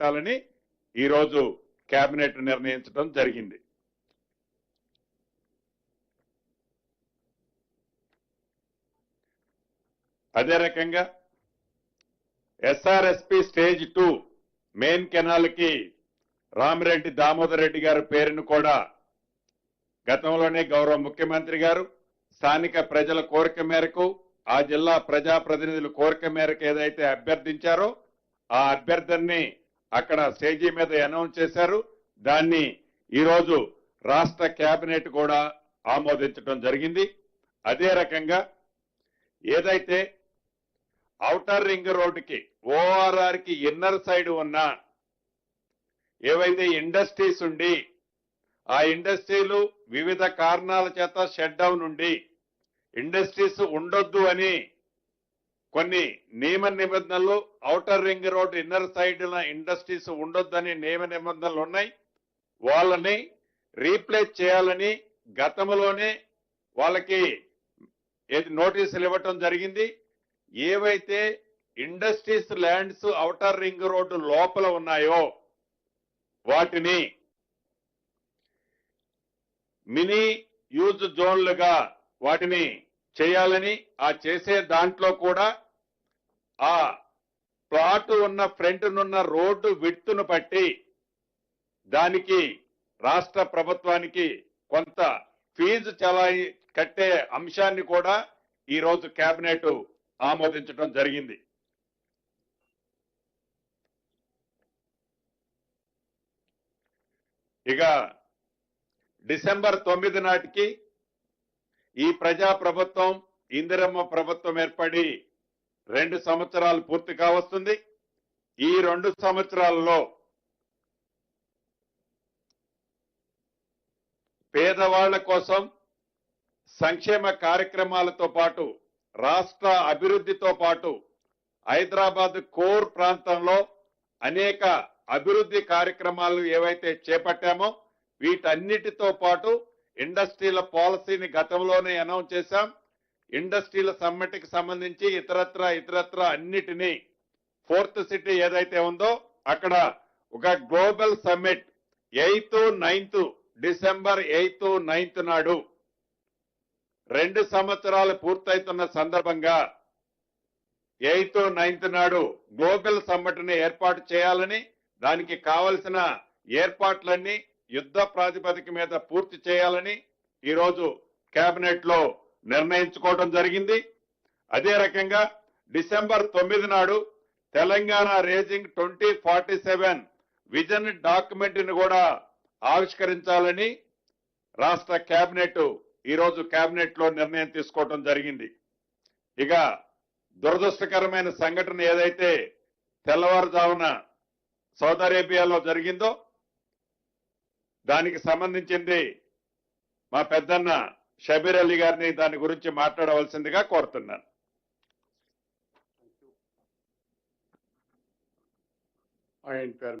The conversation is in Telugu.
పెట్టాలని ఈరోజు కేబినెట్ నిర్ణయించడం జరిగింది. అదే రకంగా ఎస్ఆర్ఎస్పి స్టేజ్ 2 మెయిన్ కెనాల్ కి రామిరెడ్డి దామోదర్ రెడ్డి గారి పేరును కూడా గతంలోనే గౌరవ ముఖ్యమంత్రి గారు స్థానిక ప్రజల కోరిక మేరకు ఆ జిల్లా ప్రజాప్రతినిధుల కోరిక మేరకు ఏదైతే అభ్యర్థించారో ఆ అభ్యర్థిని అక్కడ స్టేజీ మీద అనౌన్స్ చేశారు. దాన్ని ఈరోజు రాష్ట్ర కేబినెట్ కూడా ఆమోదించడం జరిగింది. అదే రకంగా ఏదైతే ఔటర్ రింగ్ రోడ్డుకి ఓఆర్ఆర్ కి ఇన్నర్ సైడ్ ఉన్న ఏవైతే ఇండస్ట్రీస్ ఉండి ఆ ఇండస్ట్రీలు వివిధ కారణాల చేత షట్ డౌన్ ఉండి ఇండస్ట్రీస్ ఉండొద్దు అని కొన్ని నియమ నిబంధనలు outer ring road inner side industries ఉండొద్దని నియమ నిబంధనలు ఉన్నాయి. వాళ్ళని రీప్లేస్ చేయాలని గతంలోనే వాళ్ళకి నోటీసులు ఇవ్వటం జరిగింది. ఏవైతే industries lands outer ring road లోపల ఉన్నాయో వాటిని మినీ యూజ్ జోన్లుగా వాటిని చేయాలని ఆ చేసే దాంట్లో కూడా ఆ ప్లాట్ ఉన్న ఫ్రంట్ నున్న రోడ్డు విడ్త్ను బట్టి దానికి రాష్ట్ర ప్రభుత్వానికి కొంత ఫీజు కట్టే అంశాన్ని కూడా ఈ రోజు కేబినెట్ ఆమోదించడం జరిగింది. ఇక డిసెంబర్ 9 నాటికి ఈ ప్రజా ప్రభుత్వం ఇందిరమ్మ ప్రభుత్వం ఏర్పడి 2 సంవత్సరాలు పూర్తి కావస్తుంది. ఈ 2 సంవత్సరాల్లో పేదవాళ్ల కోసం సంక్షేమ కార్యక్రమాలతో పాటు రాష్ట్ర అభివృద్ధితో పాటు హైదరాబాద్ కోర్ ప్రాంతంలో అనేక అభివృద్ధి కార్యక్రమాలు ఏవైతే చేపట్టామో వీటన్నిటితో పాటు ఇండస్ట్రీల పాలసీని గతంలోనే అనౌన్స్ చేశాం. ఇండస్ట్రీల సమ్మిట్కి సంబంధించి ఇతరత్ర అన్నిటినీ 4th సిటీ ఏదైతే ఉందో అక్కడ ఒక global summit 8th, 9th December 8th, 9th నాడు 2 సంవత్సరాలు పూర్తవుతున్న సందర్భంగా 8th, 9th నాడు గ్లోబల్ సమ్మిట్ ని ఏర్పాటు చేయాలని దానికి కావలసిన ఏర్పాట్లన్నీ యుద్ధ ప్రాతిపదిక మీద పూర్తి చేయాలని ఈరోజు కేబినెట్ లో నిర్ణయించుకోవడం జరిగింది. అదే రకంగా డిసెంబర్ 9 నాడు తెలంగాణ రేజింగ్ 2047 విజన్ డాక్యుమెంట్ ని కూడా ఆవిష్కరించాలని రాష్ట్ర కేబినెట్ ఈరోజు కేబినెట్ లో నిర్ణయం తీసుకోవడం జరిగింది. ఇక దురదృష్టకరమైన సంఘటన ఏదైతే తెల్లవారుజామున సౌదీ అరేబియాలో జరిగిందో దానికి సంబంధించింది మా పెద్దన్న షబీర్ అలీ గారిని దాని గురించి మాట్లాడవలసిందిగా కోరుతున్నాను. ఆయన పేరు